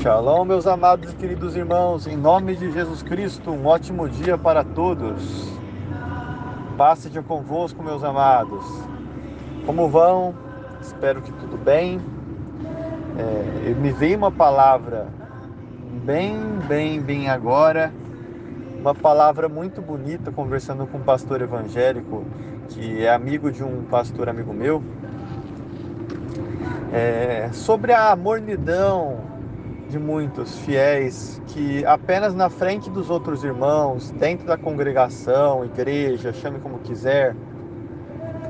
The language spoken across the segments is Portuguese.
Shalom, meus amados e queridos irmãos, em nome de Jesus Cristo, um ótimo dia para todos. Paz seja convosco, meus amados. Como vão? Espero que tudo bem. Me veio uma palavra bem agora, uma palavra muito bonita, conversando com um pastor evangélico, que é amigo de um pastor amigo meu, sobre a mornidão de muitos fiéis que apenas na frente dos outros irmãos, dentro da congregação, igreja, chame como quiser,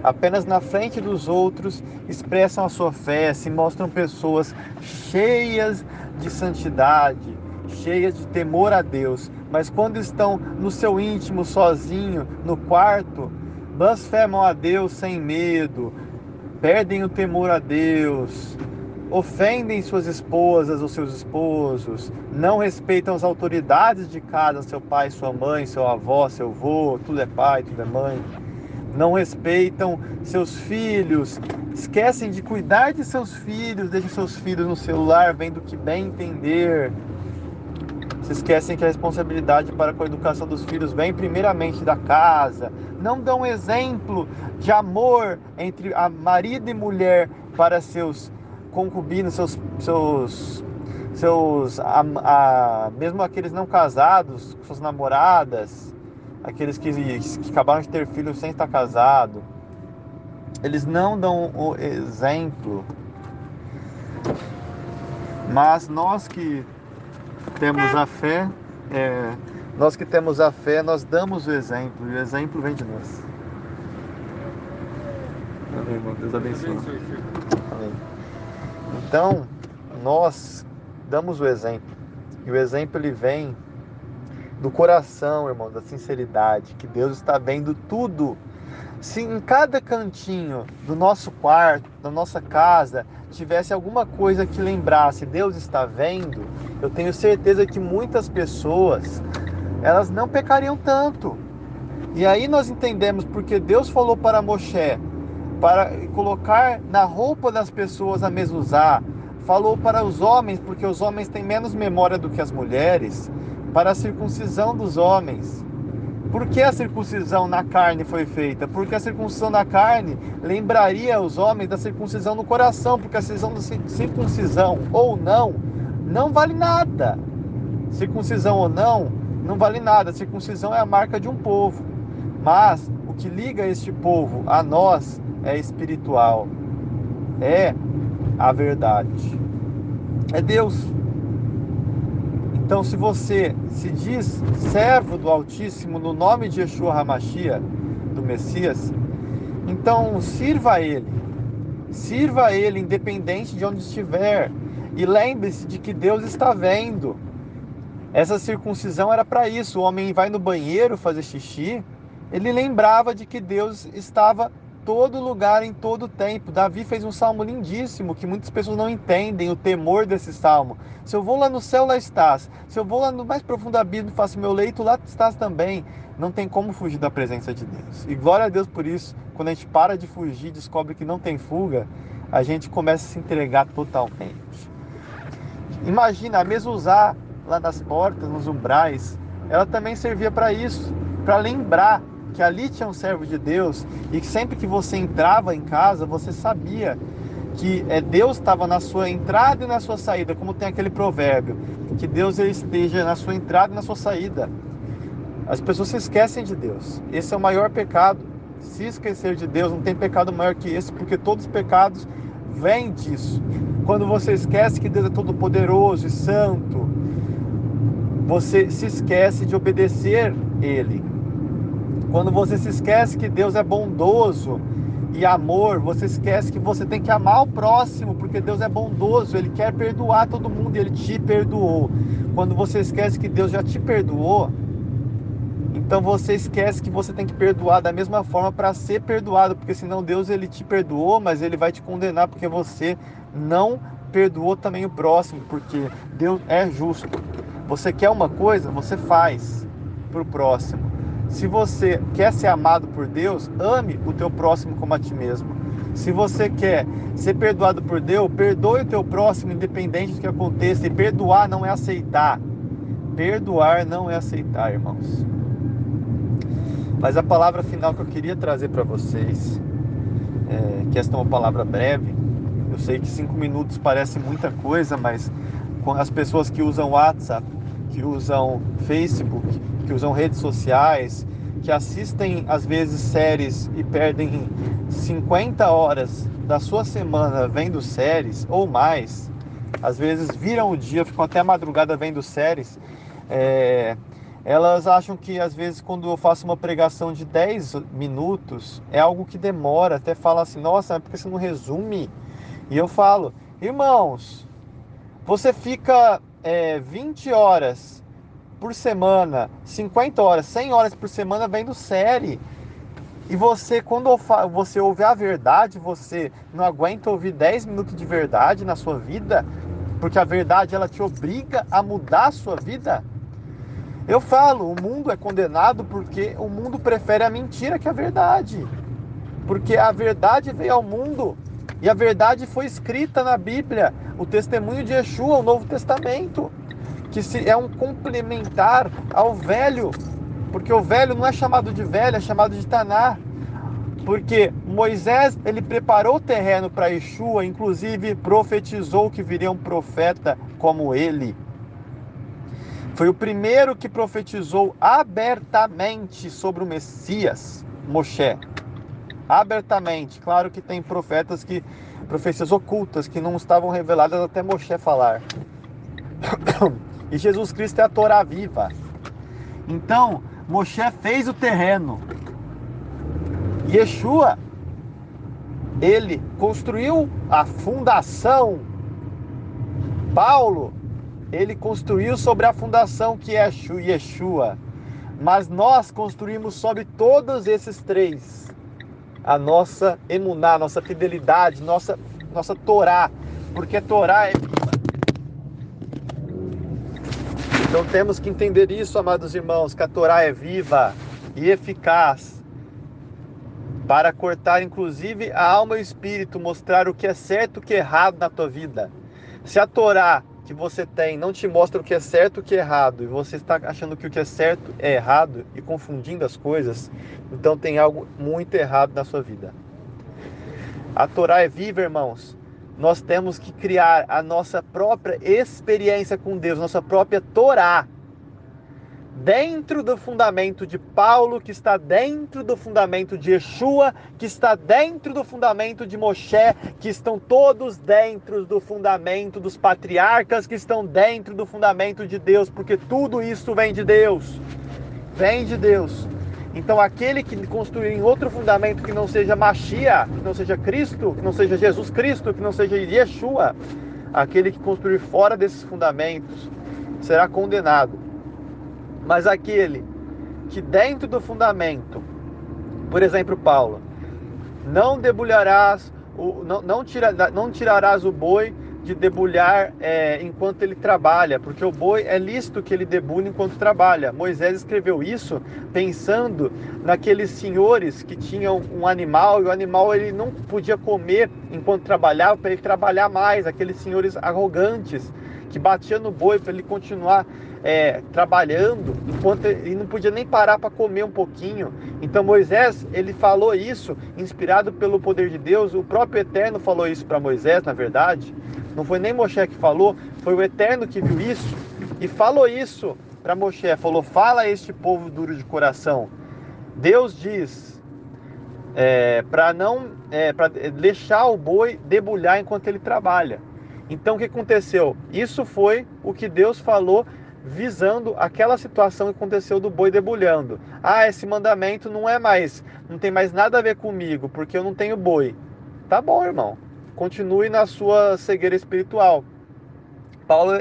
apenas na frente dos outros expressam a sua fé, se mostram pessoas cheias de santidade, cheias de temor a Deus, mas quando estão no seu íntimo, sozinho, no quarto, blasfemam a Deus sem medo, perdem o temor a Deus, ofendem suas esposas ou seus esposos, não respeitam as autoridades de casa, seu pai, sua mãe, seu avô, seu avô, tudo é pai, tudo é mãe. Não respeitam seus filhos, esquecem de cuidar de seus filhos, deixam seus filhos no celular, vendo o que bem entender. Se esquecem que a responsabilidade para com a educação dos filhos vem primeiramente da casa. Não dão exemplo de amor entre a marido e mulher para seus concubinos, mesmo aqueles não casados, suas namoradas, aqueles que acabaram de ter filhos sem estar casado. Eles não dão o exemplo. Mas nós que temos a fé, nós damos o exemplo, e o exemplo vem de nós. Amém, irmão. Deus abençoe. Amém. Então, nós damos o exemplo, e o exemplo ele vem do coração, irmão, da sinceridade, que Deus está vendo tudo. Se em cada cantinho do nosso quarto, da nossa casa, tivesse alguma coisa que lembrasse Deus está vendo, eu tenho certeza que muitas pessoas, elas não pecariam tanto. E aí nós entendemos porque Deus falou para Moshe, para colocar na roupa das pessoas a mezuzá, falou para os homens, porque os homens têm menos memória do que as mulheres, para a circuncisão dos homens. Por que a circuncisão na carne foi feita? Porque a circuncisão na carne lembraria os homens da circuncisão no coração, porque a circuncisão ou não vale nada. Circuncisão ou não vale nada. A circuncisão é a marca de um povo. Mas o que liga este povo a nós é espiritual. É a verdade. É Deus. Então, se você se diz servo do Altíssimo no nome de Yeshua HaMashiach, do Messias, então sirva a Ele. Sirva a Ele independente de onde estiver. E lembre-se de que Deus está vendo. Essa circuncisão era para isso. O homem vai no banheiro fazer xixi, ele lembrava de que Deus estava em todo lugar, em todo tempo. Davi fez um salmo lindíssimo, que muitas pessoas não entendem o temor desse salmo. Se eu vou lá no céu, lá estás. Se eu vou lá no mais profundo do abismo e faço meu leito, lá estás também. Não tem como fugir da presença de Deus. E glória a Deus por isso. Quando a gente para de fugir, descobre que não tem fuga, a gente começa a se entregar totalmente. Imagina, a mezuzá lá nas portas, nos umbrais, ela também servia para isso, para lembrar que ali tinha um servo de Deus, e que sempre que você entrava em casa, você sabia que Deus estava na sua entrada e na sua saída, como tem aquele provérbio, que Deus ele esteja na sua entrada e na sua saída. As pessoas se esquecem de Deus. Esse é o maior pecado. Se esquecer de Deus, não tem pecado maior que esse, porque todos os pecados vêm disso. Quando você esquece que Deus é todo poderoso e santo, você se esquece de obedecer Ele. Quando você se esquece que Deus é bondoso e amor, você esquece que você tem que amar o próximo, porque Deus é bondoso, Ele quer perdoar todo mundo e Ele te perdoou. Quando você esquece que Deus já te perdoou, então você esquece que você tem que perdoar da mesma forma para ser perdoado, porque senão Deus ele te perdoou, mas Ele vai te condenar porque você não perdoou também o próximo, porque Deus é justo. Você quer uma coisa, você faz para o próximo. Se você quer ser amado por Deus, ame o teu próximo como a ti mesmo. Se você quer ser perdoado por Deus, perdoe o teu próximo, independente do que aconteça. E perdoar não é aceitar. Perdoar não é aceitar, irmãos. Mas a palavra final que eu queria trazer para vocês, que esta é uma palavra breve. Eu sei que 5 minutos parece muita coisa, mas com as pessoas que usam WhatsApp, que usam Facebook, que usam redes sociais, que assistem às vezes séries e perdem 50 horas da sua semana vendo séries ou mais, às vezes viram o dia, ficam até a madrugada vendo séries, elas acham que às vezes quando eu faço uma pregação de 10 minutos é algo que demora, até falam assim, nossa, mas por que você não resume? E eu falo, irmãos, você fica 20 horas por semana, 50 horas, 100 horas por semana vendo série. E você, quando você ouve a verdade, você não aguenta ouvir 10 minutos de verdade na sua vida, porque a verdade ela te obriga a mudar a sua vida. Eu falo, o mundo é condenado porque o mundo prefere a mentira que a verdade. Porque a verdade veio ao mundo e a verdade foi escrita na Bíblia, o testemunho de Yeshua, o Novo Testamento, que é um complementar ao velho, porque o velho não é chamado de velho, é chamado de Taná, porque Moisés, ele preparou o terreno para Yeshua, inclusive profetizou que viria um profeta como ele. Foi o primeiro que profetizou abertamente sobre o Messias, Moshe. Abertamente, claro que tem profecias ocultas que não estavam reveladas até Moshe falar. E Jesus Cristo é a Torá viva. Então, Moshe fez o terreno. Yeshua, ele construiu a fundação. Paulo, ele construiu sobre a fundação que é Yeshua. Mas nós construímos sobre todos esses três. A nossa emuná, nossa fidelidade, nossa Torá. Porque a Torá é viva. Então temos que entender isso, amados irmãos, que a Torá é viva e eficaz para cortar inclusive a alma e o espírito, mostrar o que é certo e o que é errado na tua vida. Se a Torá que você tem não te mostra o que é certo e o que é errado, e você está achando que o que é certo é errado e confundindo as coisas, então tem algo muito errado na sua vida. A Torá é viva, irmãos. Nós temos que criar a nossa própria experiência com Deus, nossa própria Torá, dentro do fundamento de Paulo, que está dentro do fundamento de Yeshua, que está dentro do fundamento de Moshe, que estão todos dentro do fundamento dos patriarcas, que estão dentro do fundamento de Deus, porque tudo isso vem de Deus. Vem de Deus. Então aquele que construir em outro fundamento que não seja Mashiach, que não seja Cristo, que não seja Jesus Cristo, que não seja Yeshua, aquele que construir fora desses fundamentos será condenado. Mas aquele que dentro do fundamento, por exemplo, Paulo, não debulharás, não tirarás o boi de debulhar enquanto ele trabalha, porque o boi é lícito que ele debulhe enquanto trabalha. Moisés escreveu isso pensando naqueles senhores que tinham um animal, e o animal ele não podia comer enquanto trabalhava, para ele trabalhar mais, aqueles senhores arrogantes que batiam no boi para ele continuar trabalhando, enquanto ele não podia nem parar para comer um pouquinho. Então Moisés, ele falou isso, inspirado pelo poder de Deus. O próprio Eterno falou isso para Moisés, na verdade. Não foi nem Moshe que falou, foi o Eterno que viu isso e falou isso para Moshe. Falou, fala a este povo duro de coração. Deus diz para deixar o boi debulhar enquanto ele trabalha. Então o que aconteceu? Isso foi o que Deus falou, visando aquela situação que aconteceu do boi debulhando. Esse mandamento não tem mais nada a ver comigo, porque eu não tenho boi. Tá bom, irmão. Continue na sua cegueira espiritual. Paulo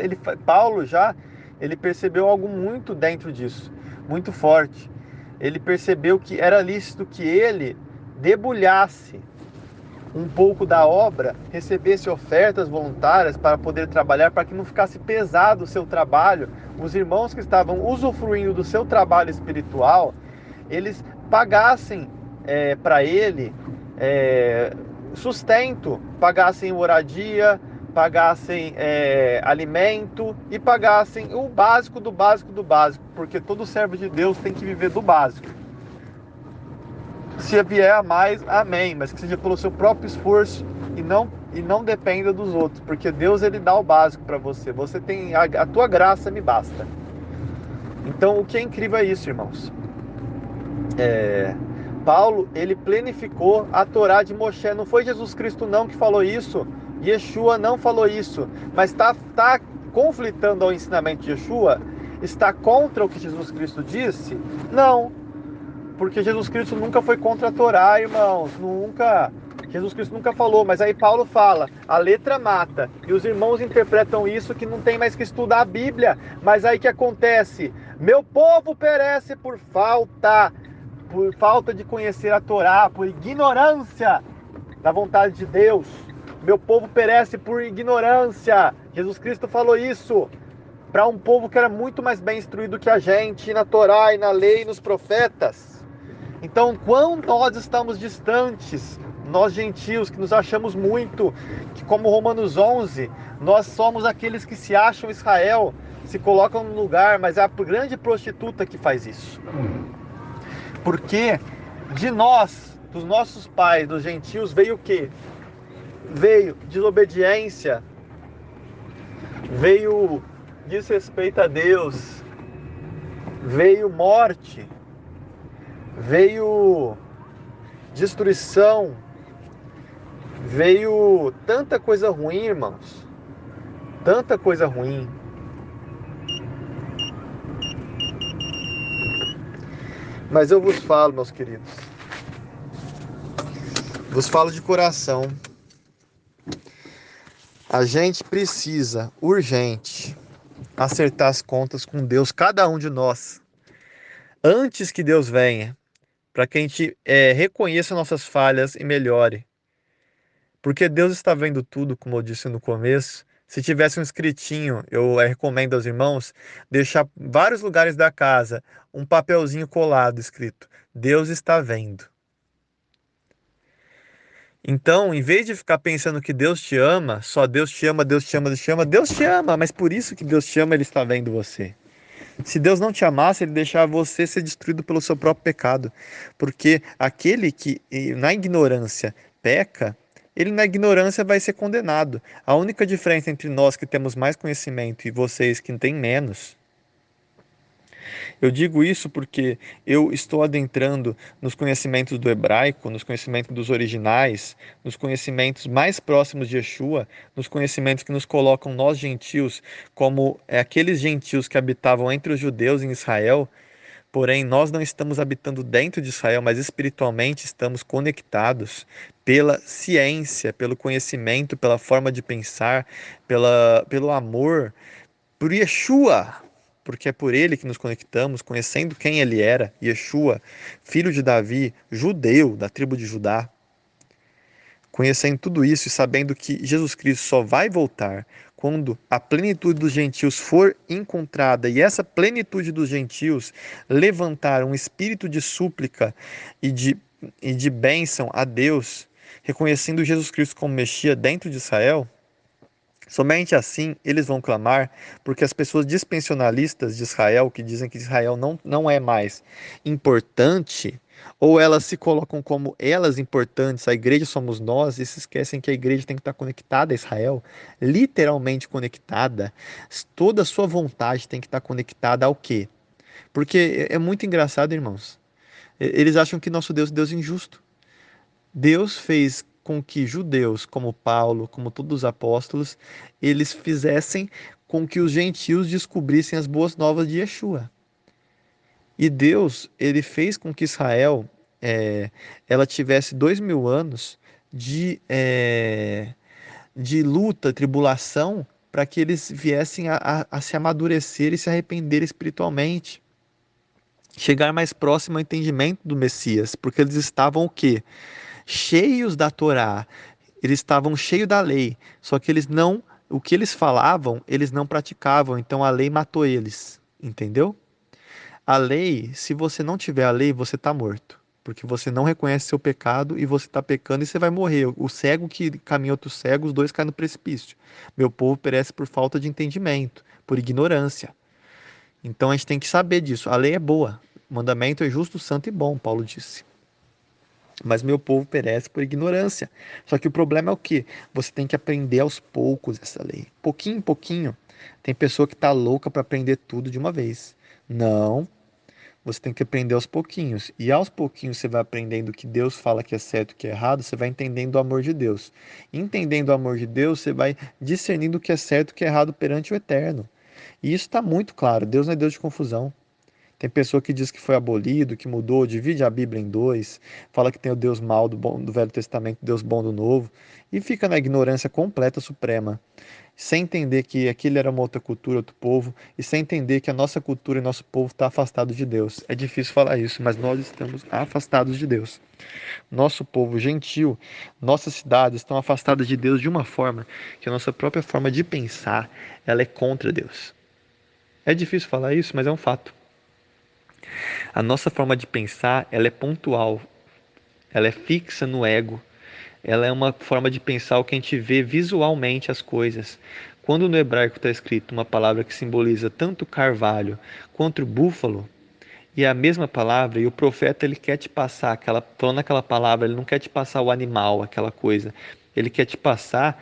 ele percebeu algo muito dentro disso, muito forte. Ele percebeu que era lícito que ele debulhasse um pouco da obra, recebesse ofertas voluntárias para poder trabalhar, para que não ficasse pesado o seu trabalho. Os irmãos que estavam usufruindo do seu trabalho espiritual, eles pagassem para ele sustento, pagassem moradia, pagassem alimento e pagassem o básico do básico do básico, porque todo servo de Deus tem que viver do básico. Se vier a mais, amém, mas que seja pelo seu próprio esforço e não dependa dos outros, porque Deus, ele dá o básico para você. Você tem a tua graça me basta. Então, o que é incrível é isso, irmãos. Paulo, ele planificou a Torá de Moshe. Não foi Jesus Cristo não que falou isso. Yeshua não falou isso. Mas está conflitando ao ensinamento de Yeshua? Está contra o que Jesus Cristo disse? Não. Porque Jesus Cristo nunca foi contra a Torá, irmãos. Nunca. Jesus Cristo nunca falou. Mas aí Paulo fala, a letra mata. E os irmãos interpretam isso que não tem mais que estudar a Bíblia. Mas aí que acontece? Meu povo perece por falta de conhecer a Torá, por ignorância da vontade de Deus. Meu povo perece por ignorância. Jesus Cristo falou isso para um povo que era muito mais bem instruído que a gente na Torá e na lei e nos profetas. Então, quando nós estamos distantes, nós gentios que nos achamos muito, que como Romanos 11, nós somos aqueles que se acham Israel, se colocam no lugar, mas é a grande prostituta que faz isso. Porque de nós, dos nossos pais, dos gentios, veio o quê? Veio desobediência, veio desrespeito a Deus, veio morte, veio destruição, veio tanta coisa ruim, irmãos, tanta coisa ruim. Mas eu vos falo, meus queridos, vos falo de coração. A gente precisa, urgente, acertar as contas com Deus, cada um de nós, antes que Deus venha, para que a gente reconheça nossas falhas e melhore. Porque Deus está vendo tudo, como eu disse no começo. Se tivesse um escritinho, eu recomendo aos irmãos deixar vários lugares da casa um papelzinho colado escrito: Deus está vendo. Então, em vez de ficar pensando que Deus te ama, só Deus te ama, Deus te ama, Deus te ama, Deus te ama, mas por isso que Deus te ama, Ele está vendo você. Se Deus não te amasse, Ele deixava você ser destruído pelo seu próprio pecado. Porque aquele que na ignorância peca, ele na ignorância vai ser condenado. A única diferença entre nós que temos mais conhecimento e vocês que têm menos, eu digo isso porque eu estou adentrando nos conhecimentos do hebraico, nos conhecimentos dos originais, nos conhecimentos mais próximos de Yeshua, nos conhecimentos que nos colocam nós gentios como aqueles gentios que habitavam entre os judeus em Israel. Porém, nós não estamos habitando dentro de Israel, mas espiritualmente estamos conectados pela ciência, pelo conhecimento, pela forma de pensar, pelo amor, por Yeshua, porque é por ele que nos conectamos, conhecendo quem ele era, Yeshua, filho de Davi, judeu da tribo de Judá. Conhecendo tudo isso e sabendo que Jesus Cristo só vai voltar quando a plenitude dos gentios for encontrada e essa plenitude dos gentios levantar um espírito de súplica e de bênção a Deus, reconhecendo Jesus Cristo como Messias dentro de Israel, somente assim eles vão clamar, porque as pessoas dispensionalistas de Israel, que dizem que Israel não é mais importante, ou elas se colocam como elas importantes, a igreja somos nós, e se esquecem que a igreja tem que estar conectada a Israel, literalmente conectada, toda a sua vontade tem que estar conectada ao quê? Porque é muito engraçado, irmãos. Eles acham que nosso Deus é Deus injusto. Deus fez com que judeus, como Paulo, como todos os apóstolos, eles fizessem com que os gentios descobrissem as boas novas de Yeshua. E Deus, ele fez com que Israel, ela tivesse 2000 anos de luta, tribulação, para que eles viessem a se amadurecer e se arrepender espiritualmente. Chegar mais próximo ao entendimento do Messias, porque eles estavam o quê? Cheios da Torá, eles estavam cheios da lei, só que eles não, o que eles falavam, eles não praticavam, então a lei matou eles, entendeu? A lei, se você não tiver a lei, você está morto. Porque você não reconhece seu pecado e você está pecando e você vai morrer. O cego que caminha outro cego, os dois caem no precipício. Meu povo perece por falta de entendimento, por ignorância. Então a gente tem que saber disso. A lei é boa. O mandamento é justo, santo e bom, Paulo disse. Mas meu povo perece por ignorância. Só que o problema é o quê? Você tem que aprender aos poucos essa lei. Pouquinho em pouquinho. Tem pessoa que tá louca para aprender tudo de uma vez. Não, você tem que aprender aos pouquinhos. E aos pouquinhos você vai aprendendo o que Deus fala que é certo e que é errado, você vai entendendo o amor de Deus. Entendendo o amor de Deus, você vai discernindo o que é certo e o que é errado perante o eterno. E isso está muito claro. Deus não é Deus de confusão. Tem pessoa que diz que foi abolido, que mudou, divide a Bíblia em dois, fala que tem o Deus mau do Velho Testamento, Deus bom do Novo, e fica na ignorância completa suprema, sem entender que aquilo era uma outra cultura, outro povo, e sem entender que a nossa cultura e nosso povo está afastado de Deus. É difícil falar isso, mas nós estamos afastados de Deus. Nosso povo gentil, nossas cidades estão afastadas de Deus de uma forma que a nossa própria forma de pensar, ela é contra Deus. É difícil falar isso, mas é um fato. A nossa forma de pensar, ela é pontual, ela é fixa no ego. Ela é uma forma de pensar o que a gente vê visualmente as coisas. Quando no hebraico está escrito uma palavra que simboliza tanto carvalho quanto búfalo, e é a mesma palavra, e o profeta ele quer te passar falando aquela palavra, ele não quer te passar o animal, aquela coisa. Ele quer te passar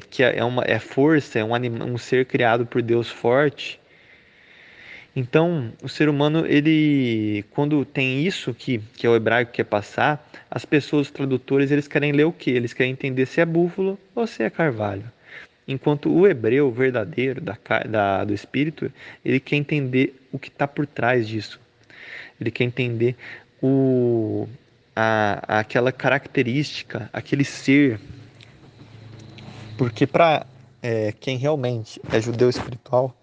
que é força, é um ser criado por Deus forte. Então, o ser humano, ele, quando tem isso que é o hebraico que quer passar, as pessoas, os tradutores, eles querem ler o quê? Eles querem entender se é búfalo ou se é carvalho. Enquanto o hebreu verdadeiro do espírito, ele quer entender o que está por trás disso. Ele quer entender aquela característica, aquele ser. Porque para quem realmente é judeu espiritual,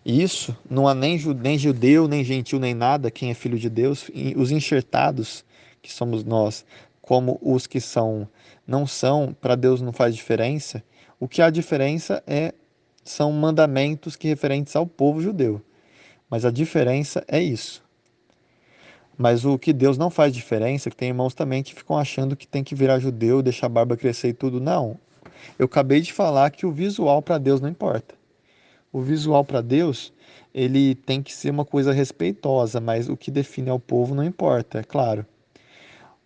e isso não há nem judeu, nem gentil, nem nada, quem é filho de Deus, e os enxertados, que somos nós, como os que não são, para Deus não faz diferença. O que há diferença são mandamentos que referentes ao povo judeu. Mas a diferença é isso. Mas o que Deus não faz diferença, que tem irmãos também que ficam achando que tem que virar judeu, deixar a barba crescer e tudo. Não. Eu acabei de falar que o visual para Deus não importa. O visual para Deus, ele tem que ser uma coisa respeitosa, mas o que define ao povo não importa, é claro.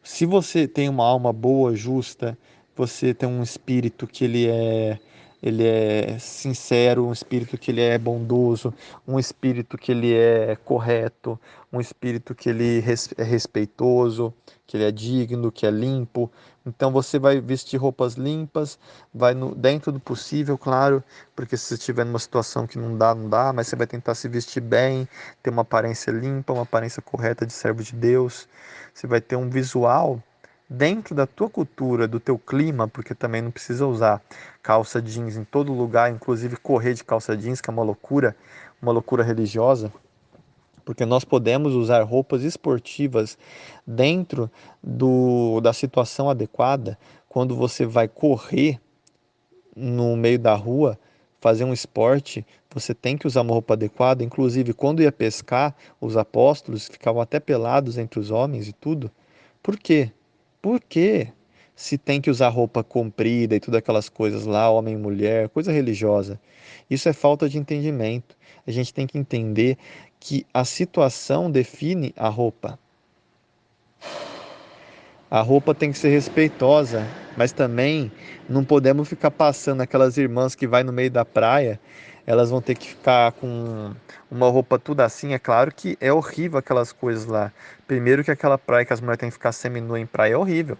Se você tem uma alma boa, justa, você tem um espírito que ele é sincero, um espírito que ele é bondoso, um espírito que ele é correto, um espírito que ele é respeitoso, que ele é digno, que é limpo. Então você vai vestir roupas limpas, vai dentro do possível, claro, porque se você estiver numa situação que não dá, não dá, mas você vai tentar se vestir bem, ter uma aparência limpa, uma aparência correta de servo de Deus. Você vai ter um visual dentro da tua cultura, do teu clima, porque também não precisa usar calça jeans em todo lugar, inclusive correr de calça jeans, que é uma loucura religiosa, porque nós podemos usar roupas esportivas dentro da situação adequada. Quando você vai correr no meio da rua, fazer um esporte, você tem que usar uma roupa adequada. Inclusive, quando ia pescar, os apóstolos ficavam até pelados entre os homens e tudo. Por quê? Por quê? Se tem que usar roupa comprida e tudo aquelas coisas lá, homem e mulher, coisa religiosa. Isso é falta de entendimento. A gente tem que entender que a situação define a roupa. A roupa tem que ser respeitosa, mas também não podemos ficar passando aquelas irmãs que vai no meio da praia, elas vão ter que ficar com uma roupa tudo assim. É claro que é horrível aquelas coisas lá. Primeiro que aquela praia que as mulheres têm que ficar seminua em praia é horrível.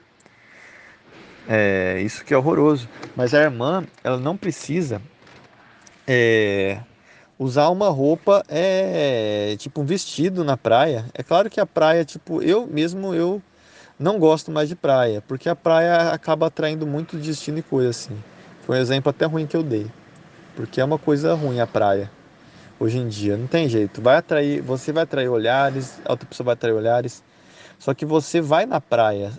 É isso que é horroroso. Mas a irmã, ela não precisa é, usar uma roupa, tipo um vestido na praia. É claro que a praia, tipo, eu não gosto mais de praia, porque a praia acaba atraindo muito destino e coisa assim. Foi um exemplo até ruim que eu dei, porque é uma coisa ruim a praia. Hoje em dia, não tem jeito. Você vai atrair olhares, a outra pessoa vai atrair olhares. Só que você vai na praia,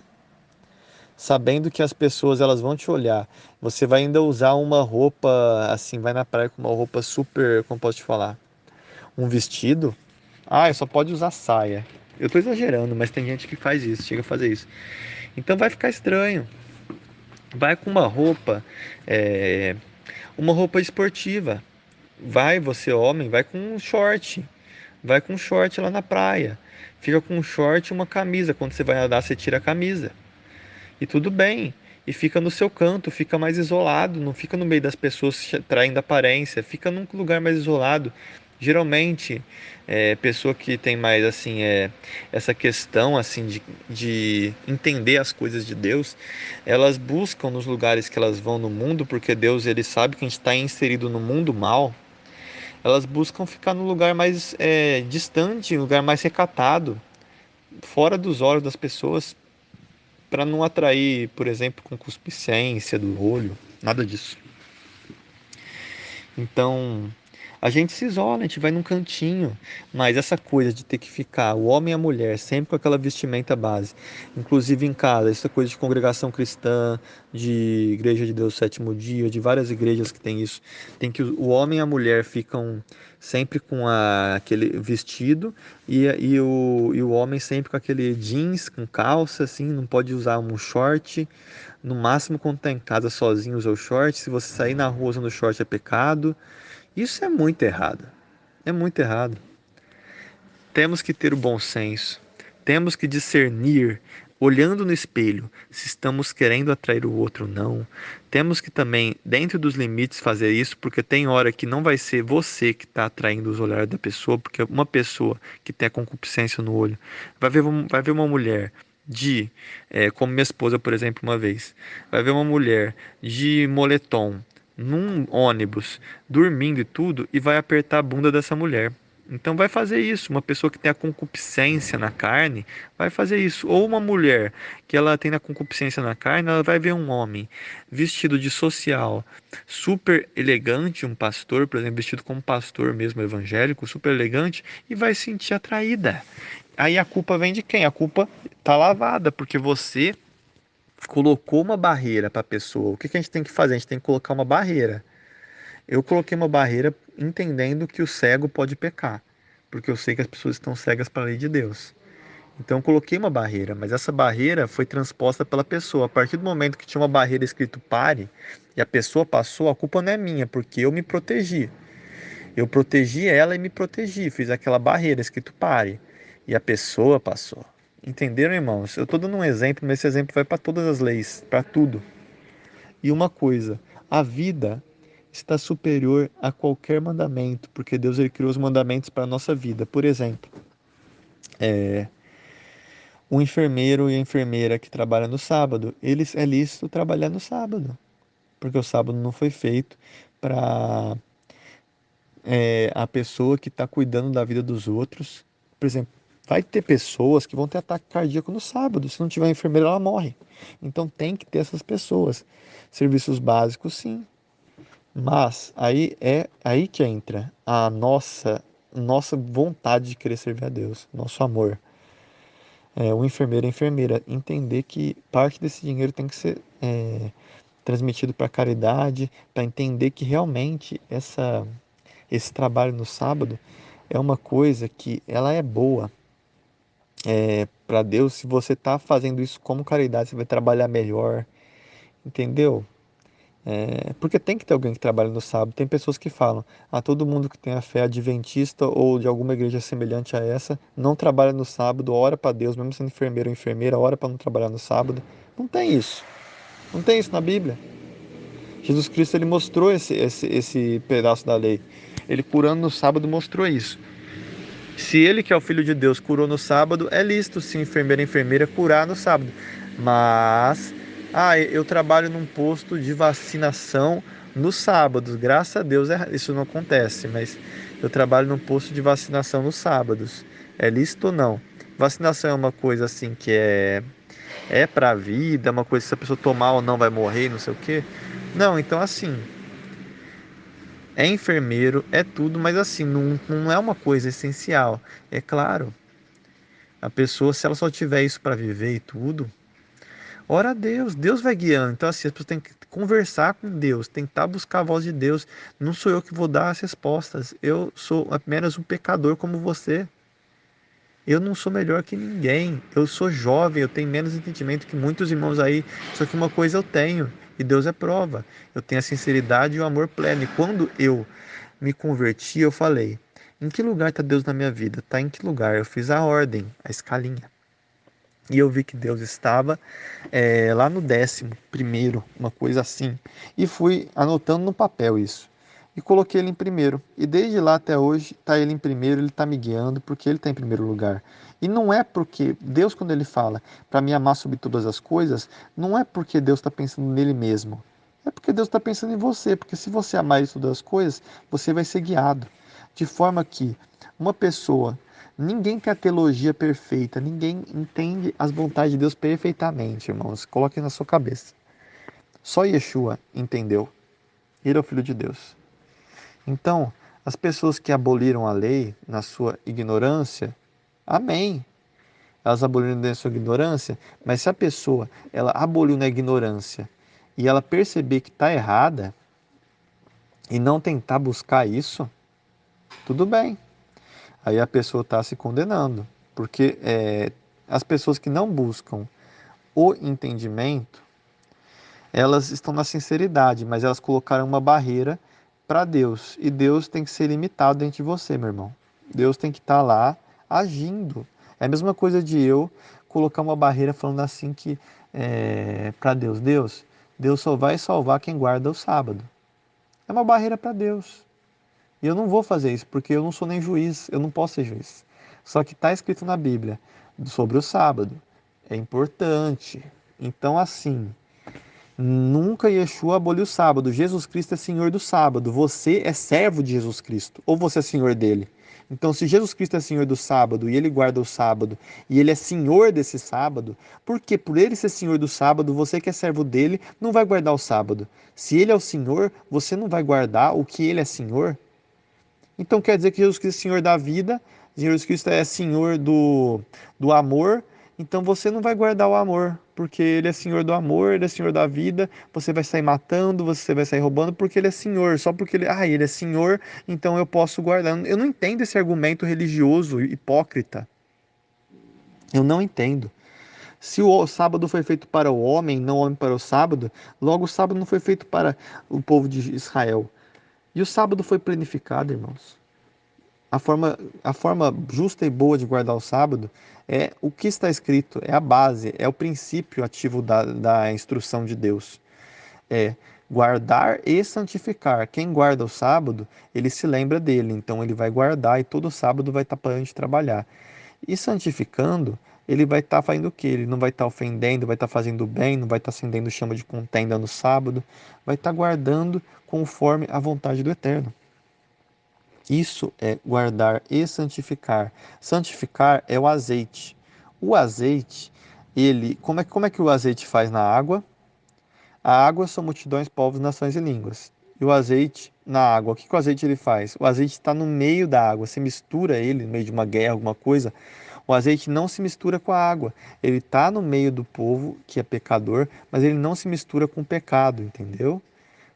sabendo que as pessoas elas vão te olhar. Você vai ainda usar uma roupa assim, vai na praia com uma roupa super, como posso te falar, um vestido. Ah, só pode usar saia. Eu tô exagerando, mas tem gente que faz isso, chega a fazer isso. Então vai ficar estranho. Vai com é, uma roupa esportiva. Vai, você homem, vai com um short. Vai com um short lá na praia. Fica com um short e uma camisa. Quando você vai nadar, você tira a camisa. E tudo bem. E fica no seu canto, fica mais isolado, não fica no meio das pessoas traindo aparência, fica num lugar mais isolado. Geralmente, pessoa que tem mais assim, essa questão assim de entender as coisas de Deus, elas buscam nos lugares que elas vão no mundo, porque Deus ele sabe que a gente está inserido no mundo mal. Elas buscam ficar num lugar mais distante, um lugar mais recatado, fora dos olhos das pessoas, para não atrair, por exemplo, concupiscência do olho, nada disso. Então, a gente se isola, a gente vai num cantinho, mas essa coisa de ter que ficar, o homem e a mulher, sempre com aquela vestimenta base, inclusive em casa, essa coisa de congregação cristã, de Igreja de Deus Sétimo Dia, de várias igrejas que tem isso, tem que o homem e a mulher ficam sempre com aquele vestido e o homem sempre com aquele jeans, com calça, assim, não pode usar um short. No máximo, quando tá em casa sozinho, usa o short. Se você sair na rua usando short, é pecado. Isso é muito errado. É muito errado. Temos que ter o bom senso. Temos que discernir, olhando no espelho, se estamos querendo atrair o outro ou não. Temos que também, dentro dos limites, fazer isso, porque tem hora que não vai ser você que está atraindo os olhares da pessoa, porque uma pessoa que tem a concupiscência no olho vai ver uma mulher como minha esposa, por exemplo, uma vez, vai ver uma mulher de moletom num ônibus, dormindo e tudo, e vai apertar a bunda dessa mulher. Então vai fazer isso. Uma pessoa que tem a concupiscência na carne vai fazer isso. Ou uma mulher que ela tem a concupiscência na carne, ela vai ver um homem vestido de social, super elegante, um pastor, por exemplo, vestido como pastor mesmo evangélico, super elegante, e vai se sentir atraída. Aí a culpa vem de quem? A culpa tá lavada, porque você colocou uma barreira para a pessoa. O que que a gente tem que fazer? A gente tem que colocar uma barreira. Eu coloquei uma barreira entendendo que o cego pode pecar, porque eu sei que as pessoas estão cegas para a lei de Deus. Então eu coloquei uma barreira, mas essa barreira foi transposta pela pessoa. A partir do momento que tinha uma barreira escrito pare e a pessoa passou, a culpa não é minha, porque eu me protegi. Eu protegi ela e me protegi, fiz aquela barreira escrito pare e a pessoa passou. Entenderam, irmãos? Eu estou dando um exemplo, mas esse exemplo vai para todas as leis, para tudo. E uma coisa, a vida está superior a qualquer mandamento, porque Deus ele criou os mandamentos para a nossa vida. Por exemplo, o enfermeiro e a enfermeira que trabalham no sábado, eles é lícito trabalhar no sábado, porque o sábado não foi feito para a pessoa que está cuidando da vida dos outros. Por exemplo, vai ter pessoas que vão ter ataque cardíaco no sábado. Se não tiver enfermeira, ela morre. Então tem que ter essas pessoas. Serviços básicos, sim. Mas aí é aí que entra a nossa vontade de querer servir a Deus, nosso amor. O enfermeiro e a enfermeira entender que parte desse dinheiro tem que ser transmitido para caridade, para entender que realmente esse trabalho no sábado é uma coisa que ela é boa para Deus. Se você está fazendo isso como caridade, você vai trabalhar melhor, entendeu? Porque tem que ter alguém que trabalha no sábado. Tem pessoas que falam, todo mundo que tem a fé adventista ou de alguma igreja semelhante a essa, não trabalha no sábado, ora para Deus, mesmo sendo enfermeiro ou enfermeira, ora para não trabalhar no sábado. Não tem isso. Não tem isso na Bíblia. Jesus Cristo ele mostrou esse pedaço da lei. Ele curando no sábado mostrou isso. Se ele que é o Filho de Deus curou no sábado, é lícito se enfermeiro e enfermeira curar no sábado. Mas, eu trabalho num posto de vacinação nos sábados. Graças a Deus isso não acontece, mas eu trabalho num posto de vacinação nos sábados. É lícito ou não? Vacinação é uma coisa assim que é para a vida, é uma coisa que se a pessoa tomar ou não vai morrer, não sei o quê. Não, então assim, é enfermeiro, é tudo, mas assim, não é uma coisa essencial. É claro, a pessoa, se ela só tiver isso para viver e tudo, ora a Deus, Deus vai guiando. Então, assim, as pessoas têm que conversar com Deus, tentar buscar a voz de Deus. Não sou eu que vou dar as respostas, eu sou apenas um pecador como você. Eu não sou melhor que ninguém. Eu sou jovem, eu tenho menos entendimento que muitos irmãos aí. Só que uma coisa eu tenho, e Deus é prova. Eu tenho a sinceridade e o amor pleno. E quando eu me converti, eu falei: em que lugar está Deus na minha vida? Está em que lugar? Eu fiz a ordem, a escalinha. E eu vi que Deus estava lá no 11º, uma coisa assim. E fui anotando no papel isso. E coloquei ele em primeiro. E desde lá até hoje, está ele em primeiro, ele está me guiando, porque ele está em primeiro lugar. E não é porque Deus, quando ele fala para me amar sobre todas as coisas, não é porque Deus está pensando nele mesmo. É porque Deus está pensando em você. Porque se você amar isso todas as coisas, você vai ser guiado. De forma que uma pessoa. Ninguém quer teologia perfeita, ninguém entende as vontades de Deus perfeitamente, irmãos. Coloque na sua cabeça. Só Yeshua entendeu. Ele é o Filho de Deus. Então, as pessoas que aboliram a lei na sua ignorância, amém. Elas aboliram na sua ignorância, mas se a pessoa ela aboliu na ignorância e ela perceber que está errada e não tentar buscar isso, tudo bem. Aí a pessoa está se condenando, porque as pessoas que não buscam o entendimento, elas estão na sinceridade, mas elas colocaram uma barreira para Deus. E Deus tem que ser limitado dentro de você, meu irmão. Deus tem que estar lá agindo. É a mesma coisa de eu colocar uma barreira falando assim que para Deus, Deus só vai salvar quem guarda o sábado. É uma barreira para Deus. E eu não vou fazer isso, porque eu não sou nem juiz, eu não posso ser juiz. Só que está escrito na Bíblia sobre o sábado. É importante. Então, assim, nunca Yeshua aboliu o sábado. Jesus Cristo é Senhor do sábado. Você é servo de Jesus Cristo. Ou você é Senhor dele. Então, se Jesus Cristo é Senhor do sábado e ele guarda o sábado e ele é Senhor desse sábado, porque por ele ser Senhor do sábado, você que é servo dele não vai guardar o sábado. Se ele é o Senhor, você não vai guardar o que ele é Senhor? Então quer dizer que Jesus Cristo é Senhor da vida, Jesus Cristo é Senhor do amor, então você não vai guardar o amor, porque Ele é Senhor do amor, Ele é Senhor da vida, você vai sair matando, você vai sair roubando, porque Ele é Senhor, só porque Ele é Senhor, então eu posso guardar. Eu não entendo esse argumento religioso hipócrita, eu não entendo. Se o sábado foi feito para o homem, não o homem para o sábado, logo o sábado não foi feito para o povo de Israel. E o sábado foi planificado, irmãos. A forma justa e boa de guardar o sábado é o que está escrito, é a base, é o princípio ativo da instrução de Deus. É guardar e santificar. Quem guarda o sábado, ele se lembra dele, então ele vai guardar e todo sábado vai estar parando de trabalhar. E santificando, ele vai estar fazendo o quê? Ele não vai estar ofendendo, vai estar fazendo bem, não vai estar acendendo chama de contenda no sábado, vai estar guardando conforme a vontade do Eterno. Isso é guardar e santificar. Santificar é o azeite. O azeite, ele, como é que o azeite faz na água? A água são multidões, povos, nações e línguas. E o azeite na água, o que o azeite ele faz? O azeite está no meio da água. Você mistura ele no meio de uma guerra, alguma coisa. O azeite não se mistura com a água. Ele está no meio do povo que é pecador, mas ele não se mistura com o pecado, entendeu?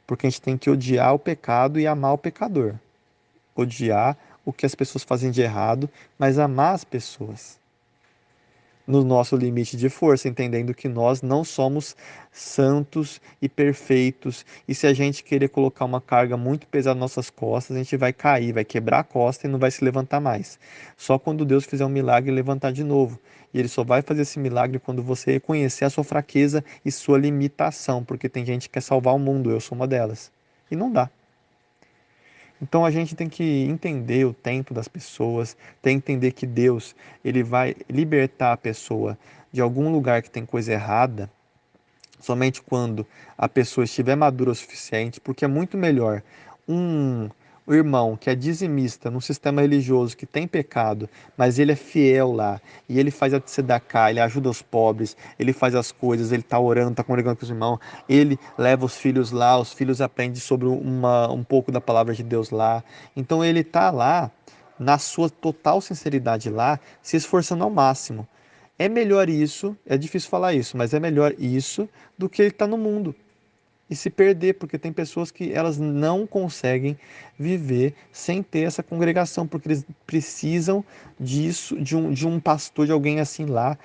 Porque a gente tem que odiar o pecado e amar o pecador. Odiar o que as pessoas fazem de errado, mas amar as pessoas no nosso limite de força, entendendo que nós não somos santos e perfeitos. E se a gente querer colocar uma carga muito pesada nas nossas costas, a gente vai cair, vai quebrar a costa e não vai se levantar mais. Só quando Deus fizer um milagre e levantar de novo. E Ele só vai fazer esse milagre quando você reconhecer a sua fraqueza e sua limitação, porque tem gente que quer salvar o mundo, eu sou uma delas. E não dá. Então a gente tem que entender o tempo das pessoas, tem que entender que Deus, ele vai libertar a pessoa de algum lugar que tem coisa errada, somente quando a pessoa estiver madura o suficiente, porque é muito melhor um irmão que é dizimista num sistema religioso que tem pecado, mas ele é fiel lá, e ele faz a tzedaká, ele ajuda os pobres, ele faz as coisas, ele está orando, está congregando com os irmãos, ele leva os filhos lá, os filhos aprendem sobre um pouco da palavra de Deus lá. Então ele está lá, na sua total sinceridade lá, se esforçando ao máximo. É melhor isso, é difícil falar isso, mas é melhor isso do que ele está no mundo. e se perder, porque tem pessoas que elas não conseguem viver sem ter essa congregação, porque eles precisam disso, de um pastor, de alguém assim lá,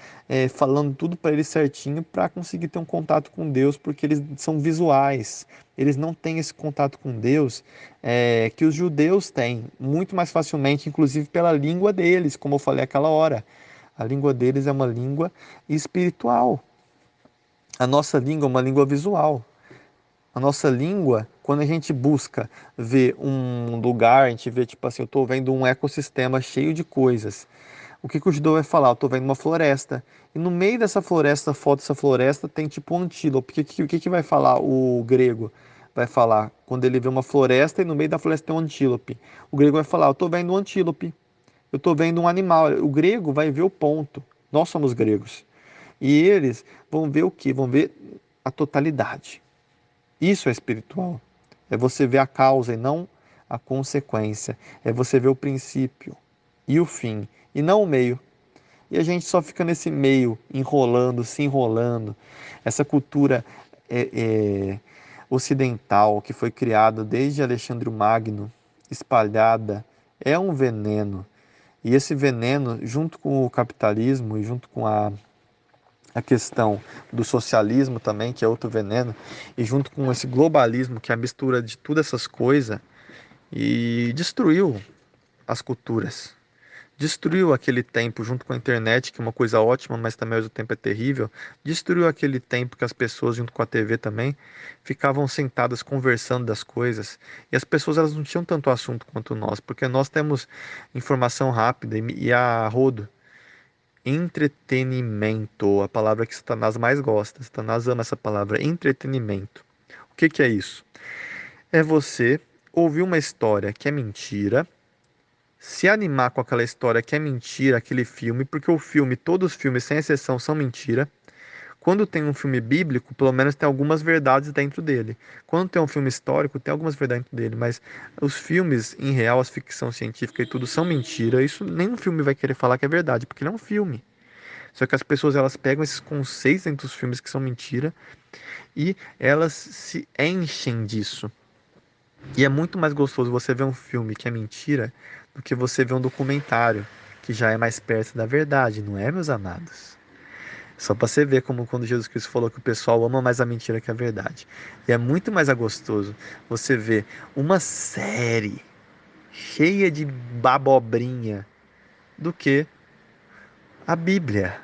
falando tudo para eles certinho, para conseguir ter um contato com Deus, porque eles são visuais, eles não têm esse contato com Deus que os judeus têm, muito mais facilmente, inclusive pela língua deles, como eu falei aquela hora. A língua deles é uma língua espiritual. A nossa língua é uma língua visual. A nossa língua, quando a gente busca ver um lugar, a gente vê tipo assim, eu estou vendo um ecossistema cheio de coisas. O que o judeu vai falar? Eu estou vendo uma floresta. E no meio dessa floresta, foto dessa floresta, tem tipo um antílope. O que vai falar o grego? Vai falar quando ele vê uma floresta e no meio da floresta tem um antílope. O grego vai falar, eu estou vendo um antílope. Eu estou vendo um animal. O grego vai ver o ponto. Nós somos gregos. E eles vão ver o quê? Vão ver a totalidade. Isso é espiritual. É você ver a causa e não a consequência. É você ver o princípio e o fim, e não o meio. E a gente só fica nesse meio, enrolando, se enrolando. Essa cultura ocidental que foi criada desde Alexandre o Magno, espalhada, é um veneno. E esse veneno, junto com o capitalismo e junto com a questão do socialismo também, que é outro veneno, e junto com esse globalismo, que é a mistura de todas essas coisas, e destruiu as culturas. Destruiu aquele tempo junto com a internet, que é uma coisa ótima, mas também ao mesmo tempo é terrível. Destruiu aquele tempo que as pessoas, junto com a TV também, ficavam sentadas conversando das coisas. E as pessoas elas não tinham tanto assunto quanto nós, porque nós temos informação rápida e a rodo. Entretenimento, a palavra que Satanás mais gosta. Satanás ama essa palavra, entretenimento. O que que é isso? É você ouvir uma história que é mentira, se animar com aquela história que é mentira, aquele filme, porque o filme, todos os filmes, sem exceção, são mentira. Quando tem um filme bíblico, pelo menos tem algumas verdades dentro dele. Quando tem um filme histórico, tem algumas verdades dentro dele, mas os filmes, em real, as ficção científica e tudo são mentira. Isso nenhum filme vai querer falar que é verdade, porque ele é um filme. Só que as pessoas elas pegam esses conceitos dentro dos filmes que são mentira e elas se enchem disso. E é muito mais gostoso você ver um filme que é mentira do que você ver um documentário que já é mais perto da verdade, não é, meus amados? Só para você ver como quando Jesus Cristo falou que o pessoal ama mais a mentira que a verdade. E é muito mais gostoso você ver uma série cheia de babobrinha do que a Bíblia.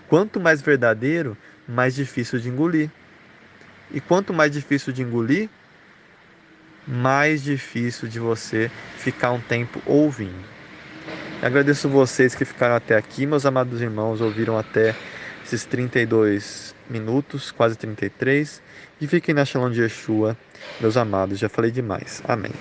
Quanto mais verdadeiro, mais difícil de engolir. E quanto mais difícil de engolir, mais difícil de você ficar um tempo ouvindo. Eu agradeço vocês que ficaram até aqui, meus amados irmãos, ouviram até esses 32 minutos, quase 33. E fiquem na Shalom de Yeshua, meus amados, já falei demais. Amém.